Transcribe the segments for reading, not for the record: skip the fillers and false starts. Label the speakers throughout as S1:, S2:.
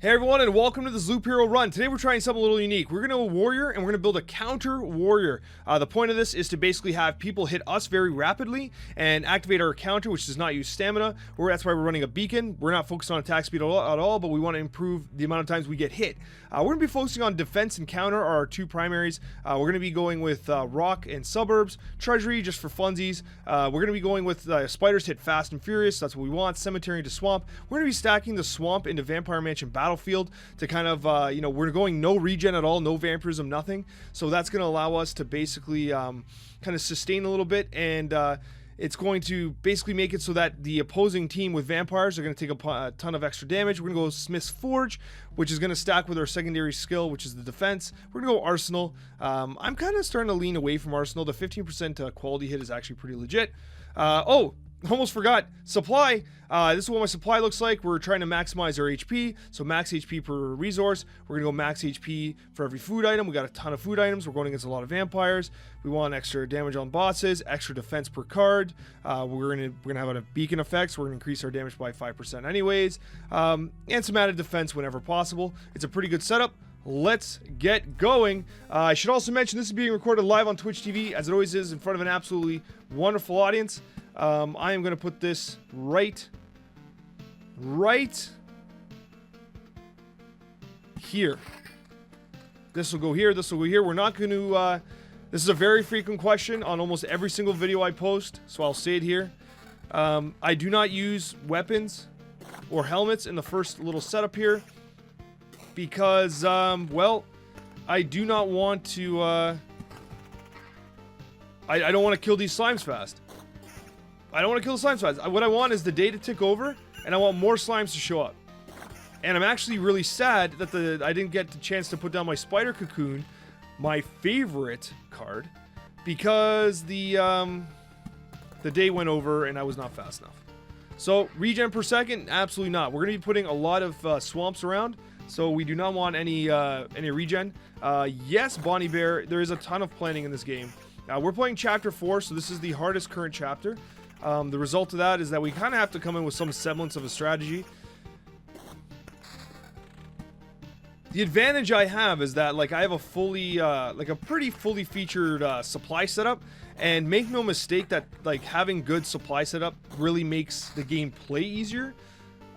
S1: Hey everyone, and welcome to this Loop Hero run. Today we're trying something a little unique. We're going to a warrior, and we're going to build a counter warrior. The point of this is to basically have people hit us very rapidly and activate our counter, which does not use stamina. That's why we're running a beacon. We're not focused on attack speed at all, but we want to improve the amount of times we get hit. We're going to be focusing on defense and counter are our two primaries. We're going to be going with rock and suburbs, treasury just for funsies. We're going to be going with spiders hit fast and furious. That's what we want. Cemetery into swamp. We're going to be stacking the swamp into vampire mansion battlefield to kind of we're going no regen at all, no vampirism, nothing. So that's going to allow us to basically kind of sustain a little bit, and it's going to basically make it so that the opposing team with vampires are going to take a ton of extra damage. We're going to go Smith's Forge, which is going to stack with our secondary skill, which is the defense. We're going to go Arsenal. I'm kind of starting to lean away from Arsenal. The 15% quality hit is actually pretty legit. Almost forgot. Supply. This is what my supply looks like. We're trying to maximize our HP. So max HP per resource. We're going to go max HP for every food item. We got a ton of food items. We're going against a lot of vampires. We want extra damage on bosses, extra defense per card. We're gonna have a beacon effect, so we're going to increase our damage by 5% anyways. And some added defense whenever possible. It's a pretty good setup. Let's get going. I should also mention this is being recorded live on Twitch TV, as it always is, in front of an absolutely wonderful audience. I am going to put this right here. This will go here. This will go here. We're not going to... this is a very frequent question on almost every single video I post, so I'll say it here. I do not use weapons or helmets in the first little setup here because, well, I do not want to... I don't want to kill these slimes fast. I don't want to kill the slimes fast. What I want is the day to tick over, and I want more slimes to show up. And I'm actually really sad that I didn't get the chance to put down my spider cocoon, my favorite card, because the day went over and I was not fast enough. So regen per second, absolutely not. We're going to be putting a lot of swamps around, so we do not want any regen. Yes, Bonnie Bear, there is a ton of planning in this game. We're playing chapter 4, so this is the hardest current chapter. The result of that is that we kind of have to come in with some semblance of a strategy. The advantage I have is that, like, I have a fully, like a pretty fully featured supply setup, and make no mistake that, like, having good supply setup really makes the game play easier.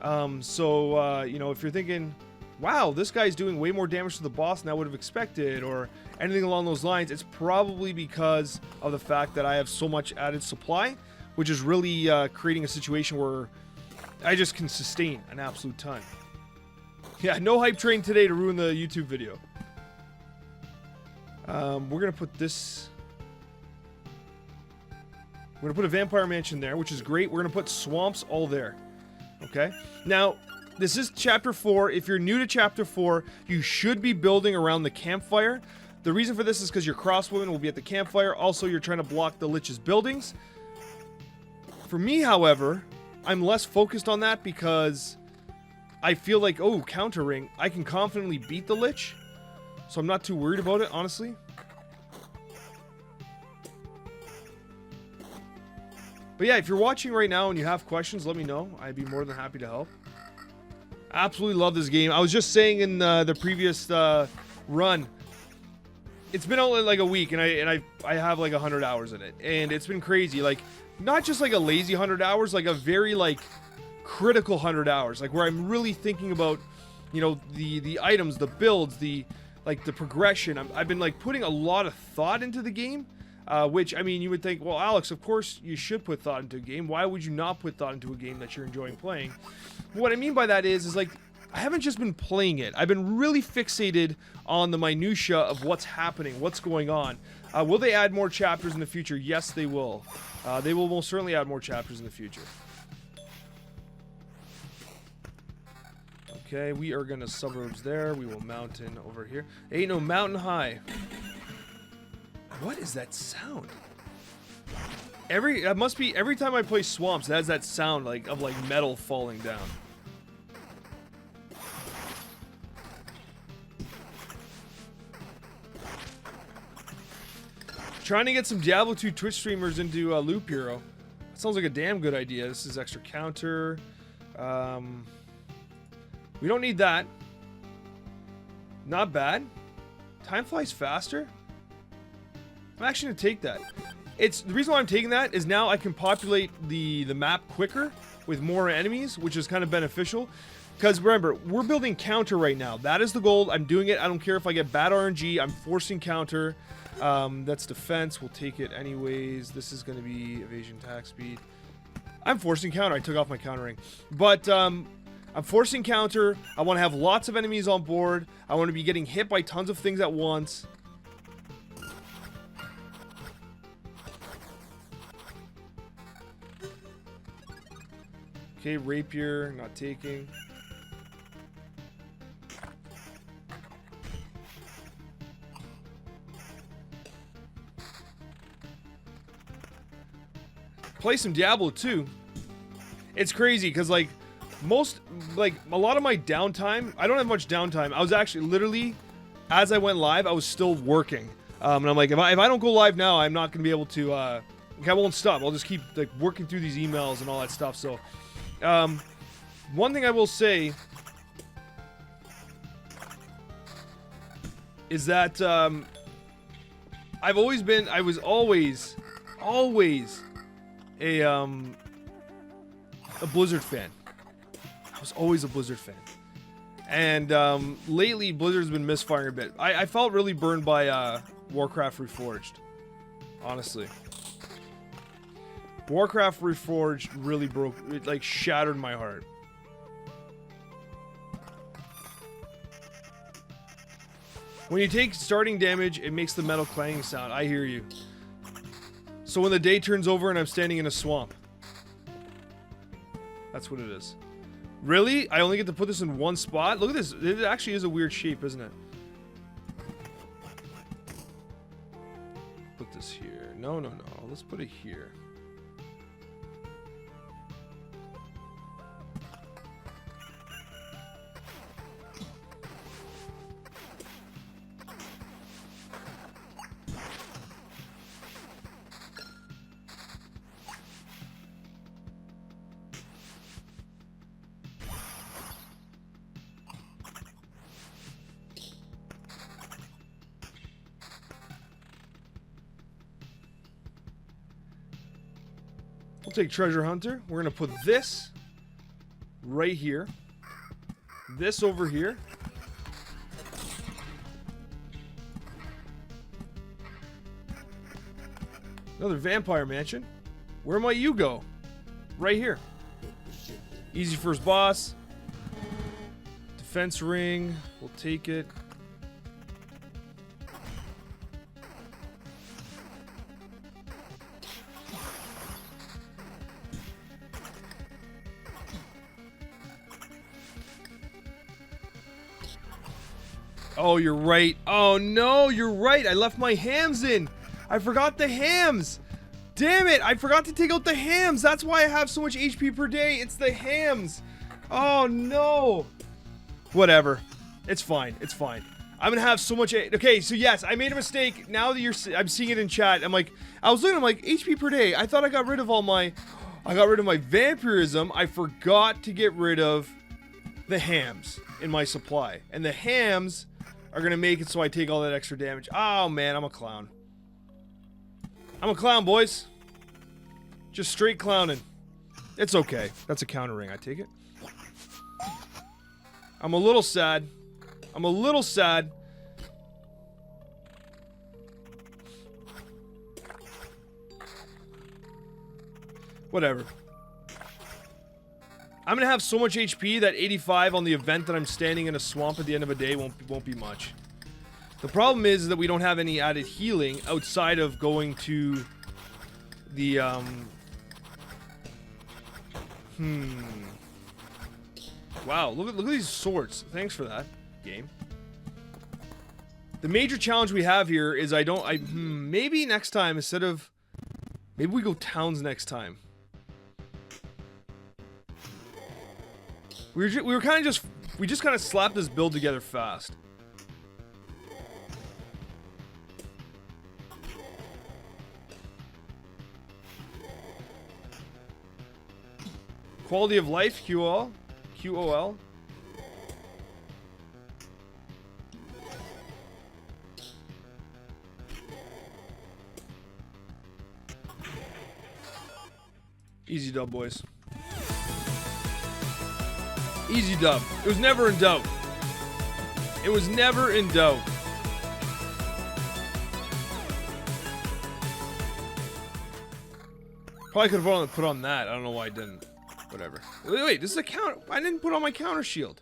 S1: You know, if you're thinking, wow, this guy's doing way more damage to the boss than I would have expected, or anything along those lines, it's probably because of the fact that I have so much added supply, which is really creating a situation where I just can sustain an absolute ton. Yeah, no hype train today to ruin the YouTube video. We're going to put this... We're going to put a vampire mansion there, which is great. We're going to put swamps all there. Okay? Now, this is chapter 4. If you're new to chapter 4, you should be building around the campfire. The reason for this is because your crossbowmen will be at the campfire. Also, you're trying to block the Lich's buildings. For me, however, I'm less focused on that because I feel like, oh, countering, I can confidently beat the Lich. So I'm not too worried about it, honestly. But yeah, if you're watching right now and you have questions, let me know. I'd be more than happy to help. Absolutely love this game. I was just saying in the previous run, it's been only like a week, and I have like 100 hours in it, and it's been crazy. Like, not just like a lazy 100 hours, like a very like critical 100 hours, like where I'm really thinking about, you know, the items, the builds, the progression. I've been like putting a lot of thought into the game, which, I mean, you would think, well, Alex, of course you should put thought into a game. Why would you not put thought into a game that you're enjoying playing? What I mean by that is like, I haven't just been playing it. I've been really fixated on the minutia of what's happening, what's going on. Will they add more chapters in the future? Yes, they will. They will most certainly add more chapters in the future. Okay, we are gonna suburbs there. We will mountain over here. Ain't no mountain high. What is that sound? That must be every time I play swamps, it has that sound like of like metal falling down. Trying to get some Diablo 2 Twitch streamers into Loop Hero. That sounds like a damn good idea. This is extra counter. We don't need that. Not bad. Time flies faster. I'm actually gonna take that. It's the reason why I'm taking that is now I can populate the map quicker with more enemies, which is kind of beneficial. Because remember, we're building counter right now. That is the goal. I'm doing it. I don't care if I get bad RNG. I'm forcing counter. That's defense. We'll take it anyways. This is going to be evasion, attack speed. I'm forcing counter. I took off my countering. But I'm forcing counter. I want to have lots of enemies on board. I want to be getting hit by tons of things at once. Okay, rapier, not taking. Play some Diablo 2. It's crazy because like a lot of my downtime, I don't have much downtime. I was actually literally, as I went live, I was still working. And I'm like, if I don't go live now, I'm not gonna be able to. Like, I won't stop. I'll just keep like working through these emails and all that stuff. So, one thing I will say is that I was always a Blizzard fan. I was always a Blizzard fan. And lately, Blizzard's been misfiring a bit. I felt really burned by Warcraft Reforged. Honestly. Warcraft Reforged really broke, it like shattered my heart. When you take starting damage, it makes the metal clanging sound. I hear you. So when the day turns over and I'm standing in a swamp. That's what it is. Really? I only get to put this in one spot? Look at this. It actually is a weird shape, isn't it? Put this here. No. Let's put it here. We'll take Treasure Hunter. We're going to put this right here. This over here. Another Vampire Mansion. Where might you go? Right here. Easy first boss. Defense ring. We'll take it. Oh, you're right. Oh, no, you're right. I left my hams in. I forgot the hams. Damn it. I forgot to take out the hams. That's why I have so much HP per day. It's the hams. Oh, no. Whatever. It's fine. It's fine. I'm going to have so much... Okay, so yes, I made a mistake. Now that I'm seeing it in chat, I'm like... I was looking, I'm like, HP per day. I thought I got rid of all my... I got rid of my vampirism. I forgot to get rid of the hams in my supply. And the hams... are gonna make it so I take all that extra damage. Oh man, I'm a clown. I'm a clown, boys. Just straight clowning. It's okay. That's a counter ring. I take it. I'm a little sad. I'm a little sad. Whatever. I'm gonna have so much HP that 85 on the event that I'm standing in a swamp at the end of a day won't be much. The problem is that we don't have any added healing outside of going to the Wow, look at these swords. Thanks for that, game. The major challenge we have here is maybe next time instead of maybe we go towns next time. We just kind of slapped this build together fast. Quality of life, QOL. Easy dub, boys. Easy dub. It was never in doubt. It was never in doubt. Probably could have put on that. I don't know why I didn't. Whatever. Wait, this is a counter. I didn't put on my counter shield.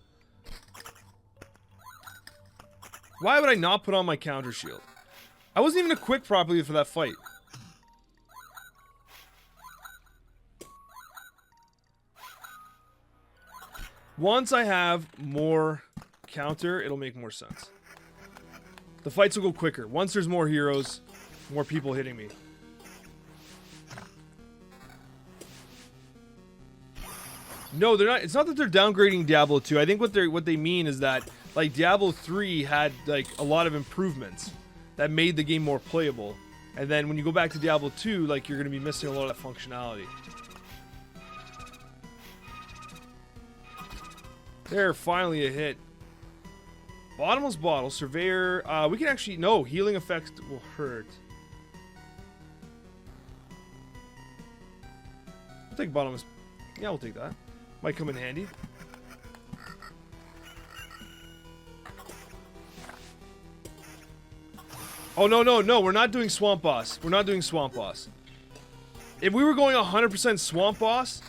S1: Why would I not put on my counter shield? I wasn't even equipped properly for that fight. Once I have more counter, it'll make more sense. The fights will go quicker. Once there's more heroes, more people hitting me. No, they're not. It's not that they're downgrading Diablo 2. I think what they mean is that like Diablo 3 had like a lot of improvements that made the game more playable. And then when you go back to Diablo 2, like you're going to be missing a lot of that functionality. There, finally a hit. Bottomless bottle, surveyor. We can actually no healing effects will hurt. I'll take bottomless. Yeah, we'll take that. Might come in handy. Oh, no. We're not doing Swamp Boss. We're not doing Swamp Boss. If we were going 100% Swamp Boss,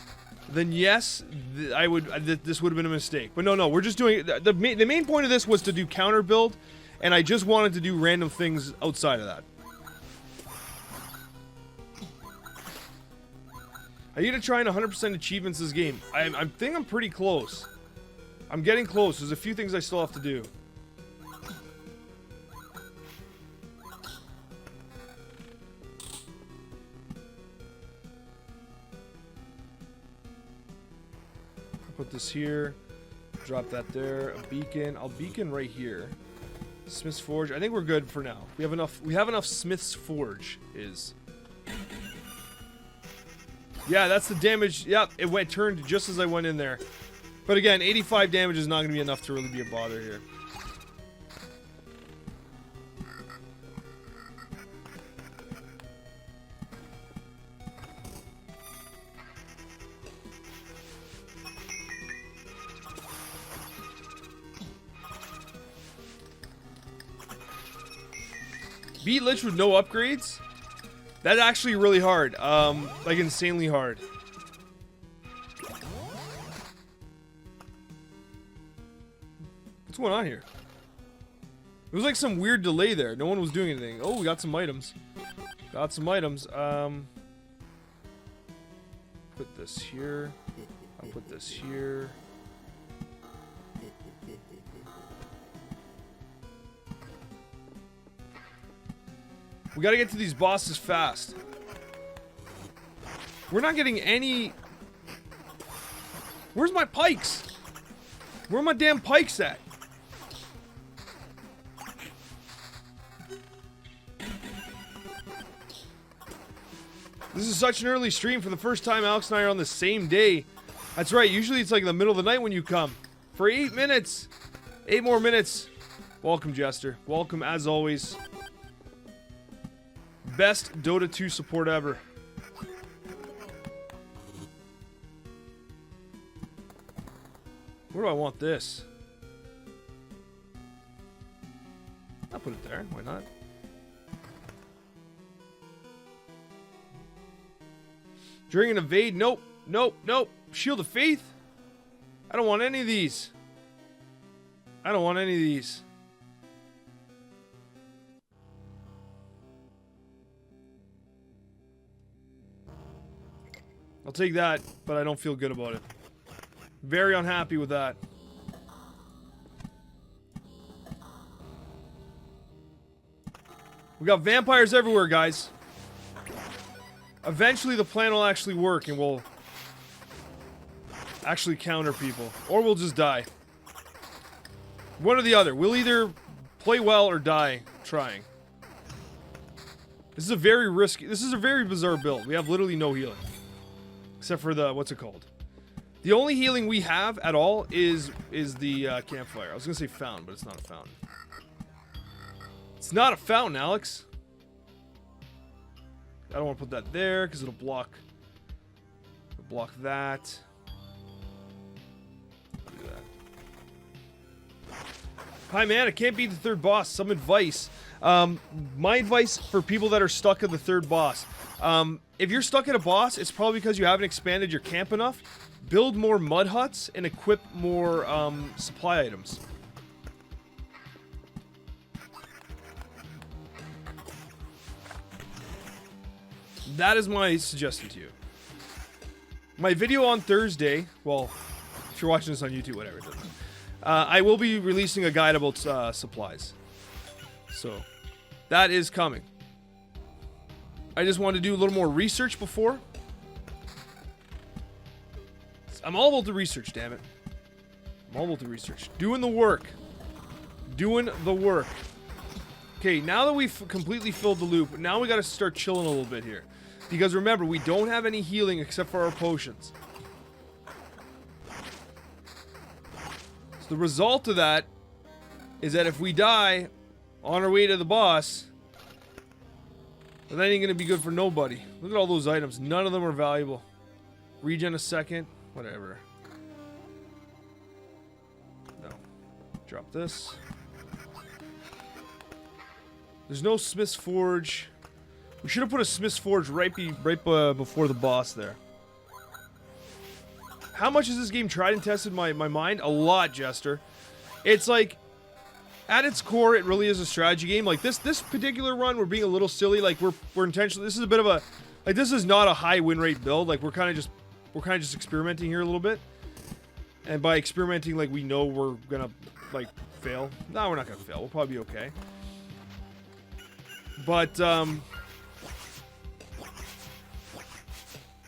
S1: then yes, I would. This would have been a mistake. But no. We're just doing... The main point of this was to do counter build, and I just wanted to do random things outside of that. Are you gonna try and 100% achievements this game? I think I'm pretty close. I'm getting close. There's a few things I still have to do. I'll put this here. Drop that there. A beacon. I'll beacon right here. Smith's Forge. I think we're good for now. We have enough. We have enough. Smith's Forge is. Yeah, that's the damage. Yep, it turned just as I went in there. But again, 85 damage is not going to be enough to really be a bother here. Beat Lich with no upgrades? That's actually really hard. Like insanely hard. What's going on here? It was like some weird delay there. No one was doing anything. Oh, we got some items. Got some items. Put this here. I'll put this here. We gotta get to these bosses fast. We're not getting any... Where's my pikes? Where are my damn pikes at? This is such an early stream. For the first time, Alex and I are on the same day. That's right, usually it's like in the middle of the night when you come. For 8 minutes. 8 more minutes. Welcome, Jester. Welcome, as always. Best Dota 2 support ever. Where do I want this? I'll put it there. Why not? During an evade? Nope. Nope. Nope. Shield of Faith? I don't want any of these. I don't want any of these. I'll take that, but I don't feel good about it. Very unhappy with that. We got vampires everywhere, guys. Eventually the plan will actually work and we'll actually counter people. Or we'll just die. One or the other. We'll either play well or die trying. This is a very risky... This is a very bizarre build. We have literally no healing. Except for the... What's it called? The only healing we have at all is the campfire. I was going to say fountain, but it's not a fountain. It's not a fountain, Alex. I don't want to put that there because it'll block Block that. Do that. Hi man, I can't beat the third boss. Some advice. My advice for people that are stuck at the third boss. If you're stuck at a boss, it's probably because you haven't expanded your camp enough. Build more mud huts and equip more supply items. That is my suggestion to you. My video on Thursday, well, if you're watching this on YouTube, whatever it doesn't. I will be releasing a guide about supplies. So, that is coming. I just wanted to do a little more research before. I'm all about the research, damn it. I'm all about the research. Doing the work. Doing the work. Okay, now that we've completely filled the loop, now we gotta start chilling a little bit here. Because remember, we don't have any healing except for our potions. So the result of that is that if we die on our way to the boss, well, that ain't gonna be good for nobody. Look at all those items. None of them are valuable. Regen a second. Whatever. No. Drop this. There's no Smith's Forge. We should have put a Smith's Forge right before the boss there. How much has this game tried and tested my mind? A lot, Jester. It's like, at its core, it really is a strategy game. Like this particular run, we're being a little silly. Like we're intentionally. This is a bit of a, like this is not a high win rate build. Like we're kind of just experimenting here a little bit. And by experimenting, like we know we're gonna like fail. No, we're not gonna fail. We'll probably be okay. But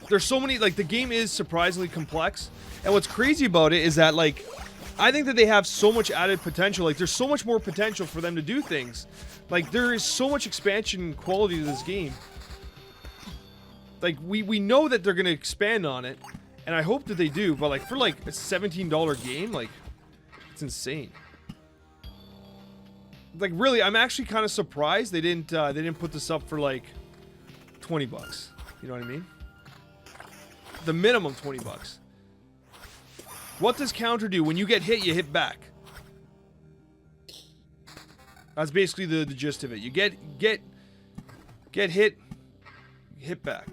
S1: there's so many, like the game is surprisingly complex. And what's crazy about it is that like I think that they have so much added potential. Like there's so much more potential for them to do things. Like there is so much expansion quality to this game. Like we know that they're gonna expand on it, and I hope that they do. But like for like a $17 game, like it's insane. Like really, I'm actually kind of surprised they didn't put this up for like 20 bucks. You know what I mean? The minimum 20 bucks. What does counter do? When you get hit, you hit back. That's basically the gist of it. You get hit, hit back.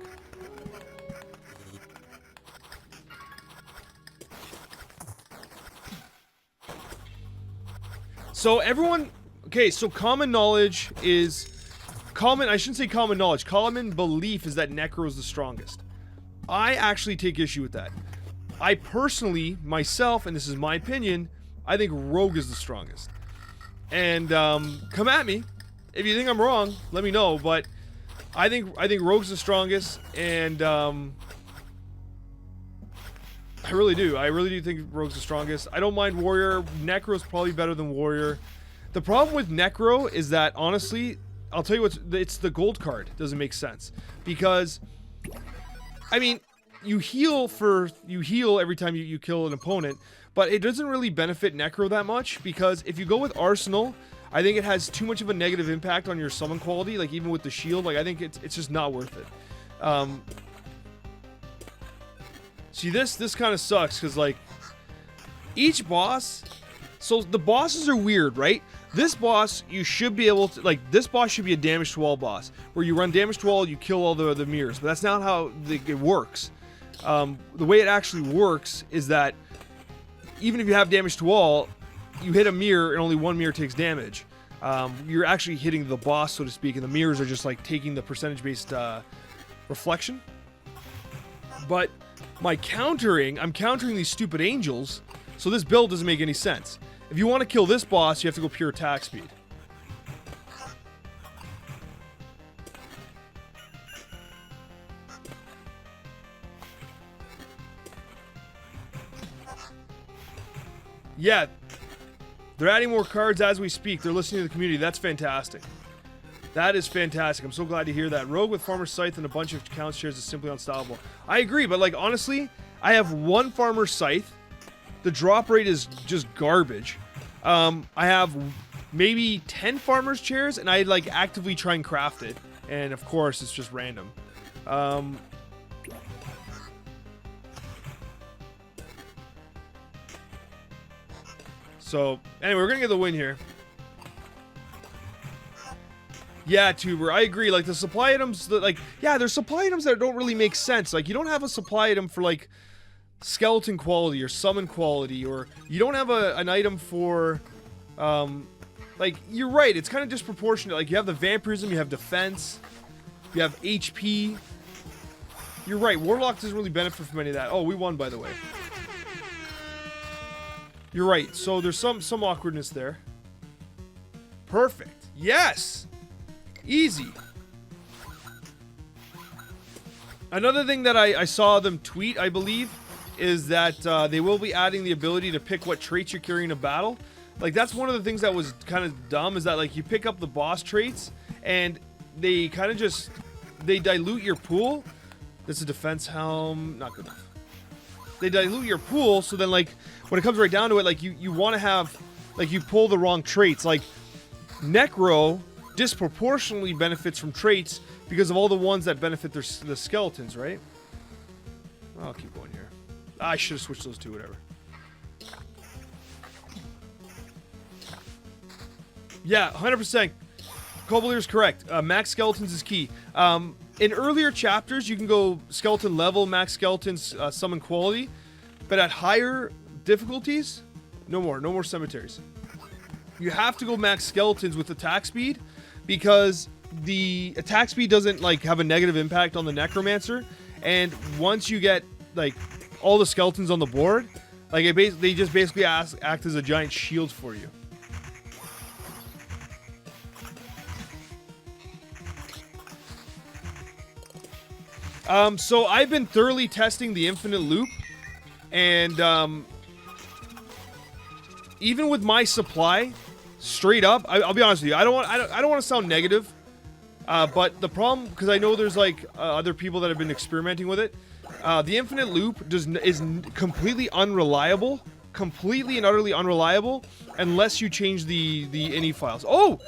S1: So everyone, okay, so common knowledge is I shouldn't say common knowledge. Common belief is that Necro is the strongest. I actually take issue with that. I personally, myself, and this is my opinion, I think Rogue is the strongest. And come at me if you think I'm wrong. Let me know. But I think Rogue's the strongest, and I really do. I really do think Rogue's the strongest. I don't mind Warrior. Necro's probably better than Warrior. The problem with Necro is that honestly, I'll tell you it's the gold card doesn't make sense because I mean. You heal every time you kill an opponent, but it doesn't really benefit Necro that much because if you go with Arsenal, I think it has too much of a negative impact on your summon quality. Like even with the shield, like I think it's just not worth it. See this kind of sucks because like each boss, so the bosses are weird, right? This boss you should be able to like. This boss should be a damage to wall boss where you run damage to wall, you kill all the mirrors, but that's not how it works. The way it actually works is that even if you have damage to wall, you hit a mirror and only one mirror takes damage. You're actually hitting the boss, so to speak, and the mirrors are just like taking the percentage-based reflection. But I'm countering these stupid angels, so this build doesn't make any sense. If you want to kill this boss, you have to go pure attack speed. Yeah, they're adding more cards as we speak. They're listening to the community. That's fantastic. That is fantastic. I'm so glad to hear that. Rogue with Farmer's Scythe and a bunch of count shares is simply unstoppable. I agree, but like honestly, I have one Farmer's Scythe. The drop rate is just garbage. I have maybe 10 Farmer's Chairs, and I like actively try and craft it. And of course, it's just random. So, anyway, we're gonna get the win here. Yeah, Tuber, I agree. Like, the supply items, like, yeah, there's supply items that don't really make sense. Like, you don't have a supply item for, like, skeleton quality or summon quality, or you don't have an item for, like, you're right, it's kind of disproportionate. Like, you have the vampirism, you have defense, you have HP. You're right, Warlock doesn't really benefit from any of that. Oh, we won, by the way. You're right, so there's some awkwardness there. Perfect. Yes! Easy. Another thing that I saw them tweet, I believe, is that they will be adding the ability to pick what traits you're carrying in a battle. Like, that's one of the things that was kind of dumb, is that, like, you pick up the boss traits, and they kind of just, they dilute your pool. This is a defense helm, not good enough. They dilute your pool, so then, like, when it comes right down to it, like, you want to have, like, you pull the wrong traits. Like, Necro disproportionately benefits from traits because of all the ones that benefit the skeletons, right? I'll keep going here. I should have switched those two, whatever. Yeah, 100%. Cobalier's correct. Max skeletons is key. In earlier chapters, you can go skeleton level, max skeletons, summon quality. But at higher difficulties, no more cemeteries. You have to go max skeletons with attack speed, because the attack speed doesn't, like, have a negative impact on the necromancer. And once you get, like, all the skeletons on the board, like, they just basically act as a giant shield for you. So I've been thoroughly testing the infinite loop, and even with my supply, straight up, I'll be honest with you, I don't want to sound negative, but the problem, because I know there's, like, other people that have been experimenting with it, the infinite loop is completely unreliable, completely and utterly unreliable, unless you change the ini files. Oh,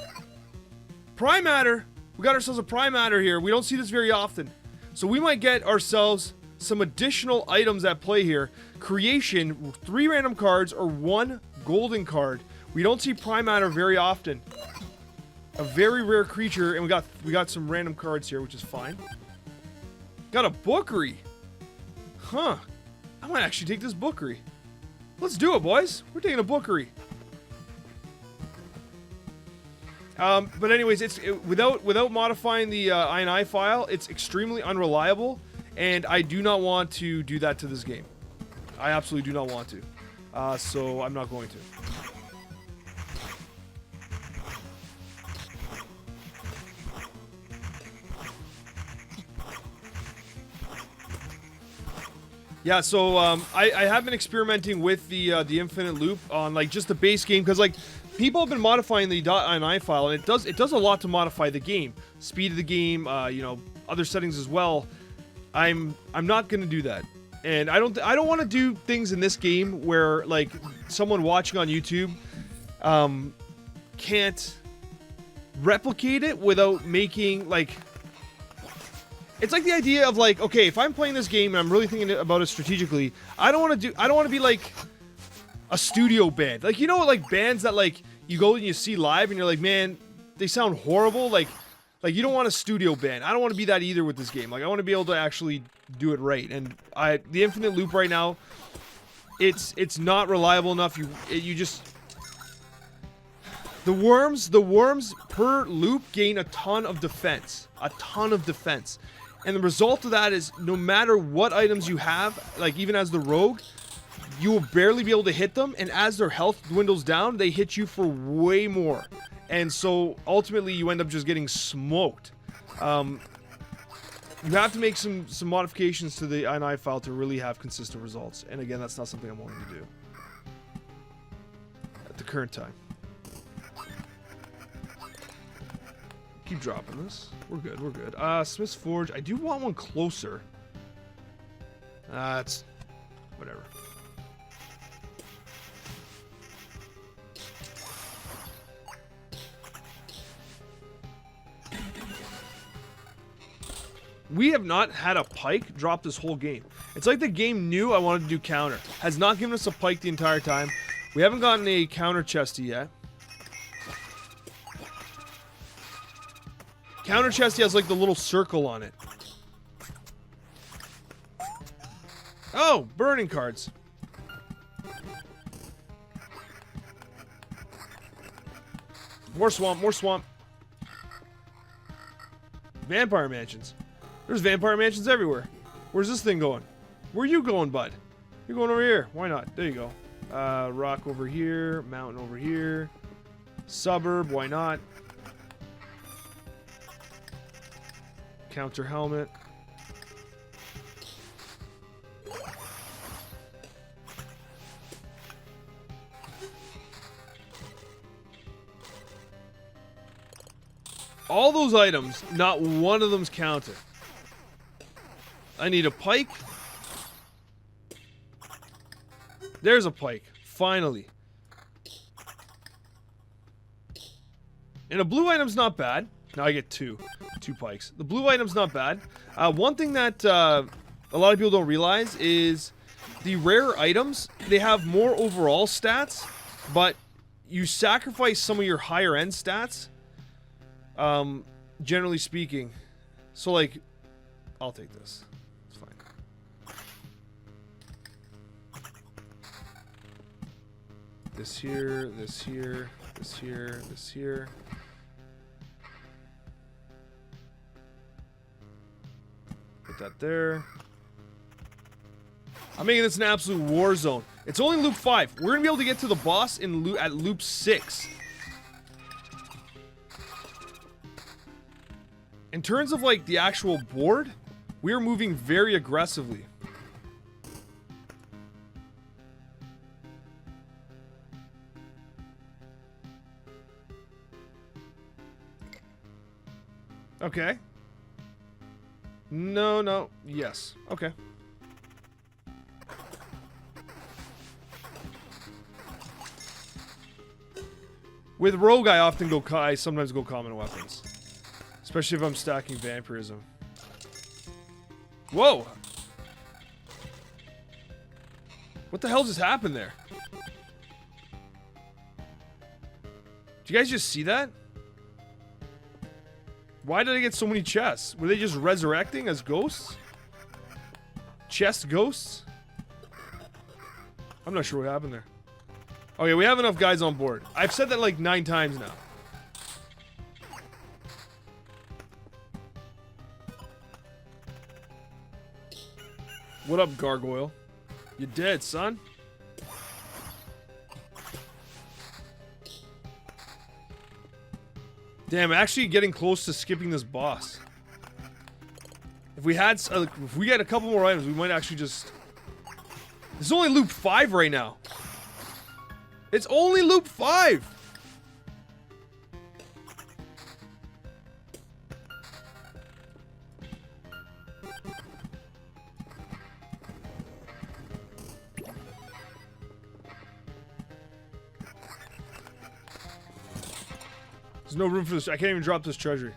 S1: prime matter. We got ourselves a prime matter here. We don't see this very often. So we might get ourselves some additional items at play here. Creation, 3 random cards or 1 golden card. We don't see prime matter very often. A very rare creature, and we got some random cards here, which is fine. Got a bookery. Huh. I might actually take this bookery. Let's do it, boys. We're taking a bookery. But anyways, without modifying the ini file, it's extremely unreliable, and I do not want to do that to this game. I absolutely do not want to. So I'm not going to. Yeah, so I have been experimenting with the infinite loop on, like, just the base game, because, like, people have been modifying the .ini file, and it does a lot to modify the game, speed of the game, you know, other settings as well. I'm not gonna do that, and I don't want to do things in this game where, like, someone watching on YouTube can't replicate it without making, like. It's like the idea of, like, okay, if I'm playing this game and I'm really thinking about it strategically, I don't want to be like a studio band. Like, you know, like, bands that, like, you go and you see live and you're like, man, they sound horrible. Like you don't want a studio band. I don't want to be that either with this game. Like, I want to be able to actually do it right. And the infinite loop right now, it's not reliable enough. You just, the worms per loop gain a ton of defense. And the result of that is, no matter what items you have, like, even as the rogue, you will barely be able to hit them, and as their health dwindles down, they hit you for way more. And so, ultimately, you end up just getting smoked. You have to make some modifications to the ini file to really have consistent results. And again, that's not something I'm willing to do at the current time. Keep dropping this. We're good. Smith's Forge. I do want one closer. It's whatever. We have not had a pike drop this whole game. It's like the game knew I wanted to do counter. Has not given us a pike the entire time. We haven't gotten a counter chesty yet. Counter chesty has like the little circle on it. Oh, burning cards. More swamp, more swamp. Vampire mansions. There's vampire mansions everywhere. Where's this thing going? Where are you going, bud? You're going over here. Why not? There you go. Rock over here. Mountain over here. Suburb. Why not? Counter helmet. All those items, not one of them's counter. I need a pike. There's a pike. Finally. And a blue item's not bad. Now I get two pikes. The blue item's not bad. One thing that a lot of people don't realize is the rare items, they have more overall stats, but you sacrifice some of your higher end stats, generally speaking. So like, I'll take this. It's fine. This here, this here, this here, this here. Put that there. I'm making this an absolute war zone. It's only loop 5. We're gonna be able to get to the boss in at loop 6. In terms of like the actual board, we are moving very aggressively. Okay. No, no. Yes. Okay. With rogue, I sometimes go common weapons. Especially if I'm stacking vampirism. Whoa! What the hell just happened there? Did you guys just see that? Why did I get so many chests? Were they just resurrecting as ghosts? Chest ghosts? I'm not sure what happened there. Okay, we have enough guys on board. I've said that like 9 times now. What up, gargoyle? You dead, son? Damn, actually getting close to skipping this boss. If we had, if we get a couple more items, we might actually just... This is only loop 5 right now. It's only loop 5! There's no room for this. I can't even drop this treasury.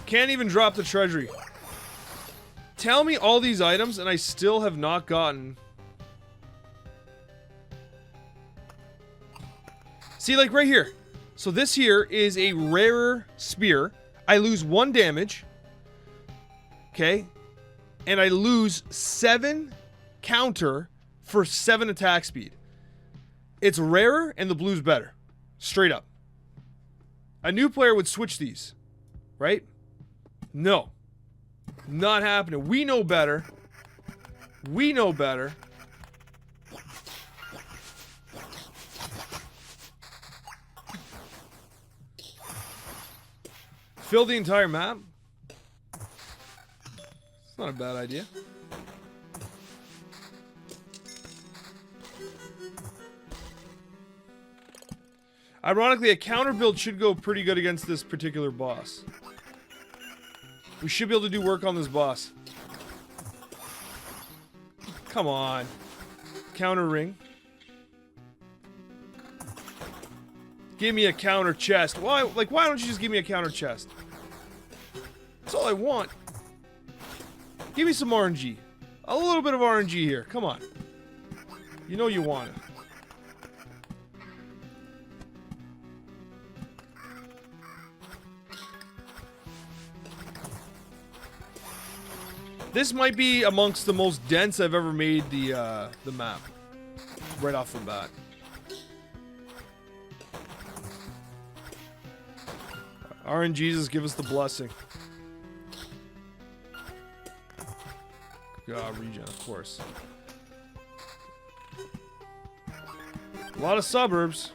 S1: Can't even drop the treasury. Tell me all these items and I still have not gotten... See, like right here. So this here is a rarer spear. I lose 1 damage. Okay. And I lose 7 counter for 7 attack speed. It's rarer and the blue's better. Straight up. A new player would switch these. Right? No. Not happening. We know better. We know better. Fill the entire map? It's not a bad idea. Ironically, a counter build should go pretty good against this particular boss. We should be able to do work on this boss. Come on. Counter ring. Give me a counter chest. Why? Like, why don't you just give me a counter chest? That's all I want. Give me some RNG. A little bit of RNG here. Come on. You know you want it. This might be amongst the most dense I've ever made the map. Right off the bat. RNGesus, give us the blessing. Regen, of course. A lot of suburbs.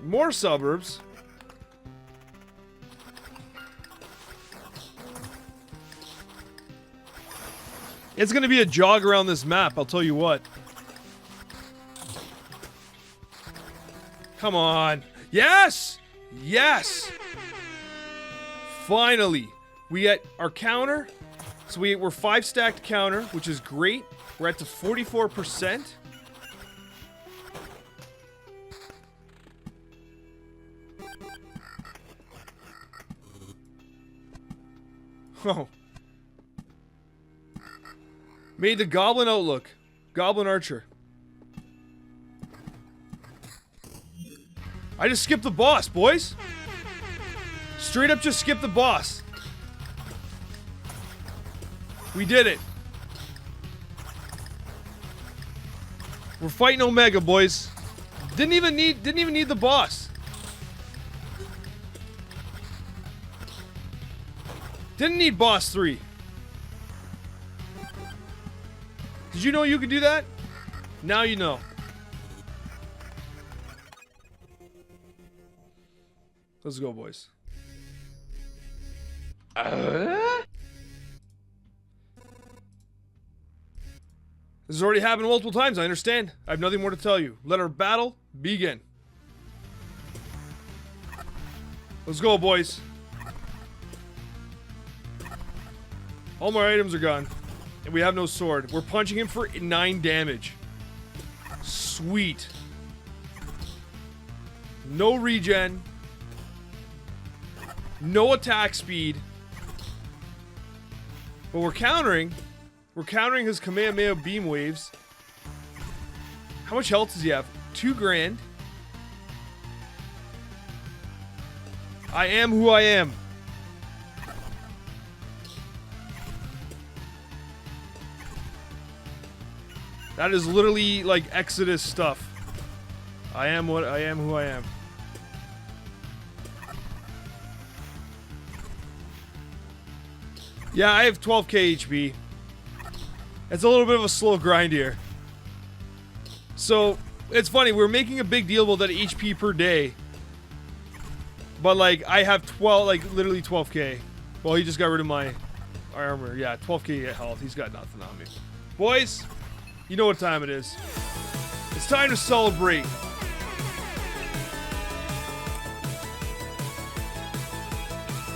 S1: More suburbs. It's gonna be a jog around this map, I'll tell you what. Come on. Yes! Yes! Finally, we get our counter. So we're 5 stacked counter, which is great. We're at to 44%. Oh. Made the Goblin Outlook. Goblin Archer. I just skipped the boss, boys. Straight up just skipped the boss. We did it. We're fighting Omega, boys. Didn't even need the boss. Didn't need boss 3. Did you know you could do that? Now you know. Let's go, boys. This has already happened multiple times, I understand. I have nothing more to tell you. Let our battle begin. Let's go, boys. All my items are gone. And we have no sword. We're punching him for 9 damage. Sweet. No regen. No attack speed. But we're countering. We're countering his Kamehameha beam waves. How much health does he have? 2 grand. I am who I am. That is literally like Exodus stuff. I am what I am who I am. Yeah, I have 12k HP. It's a little bit of a slow grind here. So, it's funny, we're making a big deal about that HP per day. But like, I have 12, like literally 12k. Well, he just got rid of my armor. Yeah, 12k health. He's got nothing on me. Boys, you know what time it is. It's time to celebrate.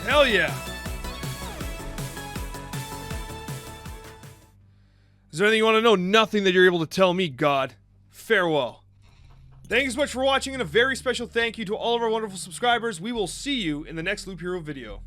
S1: Hell yeah. Is there anything you want to know? Nothing that you're able to tell me, God. Farewell. Thank you so much for watching, and a very special thank you to all of our wonderful subscribers. We will see you in the next Loop Hero video.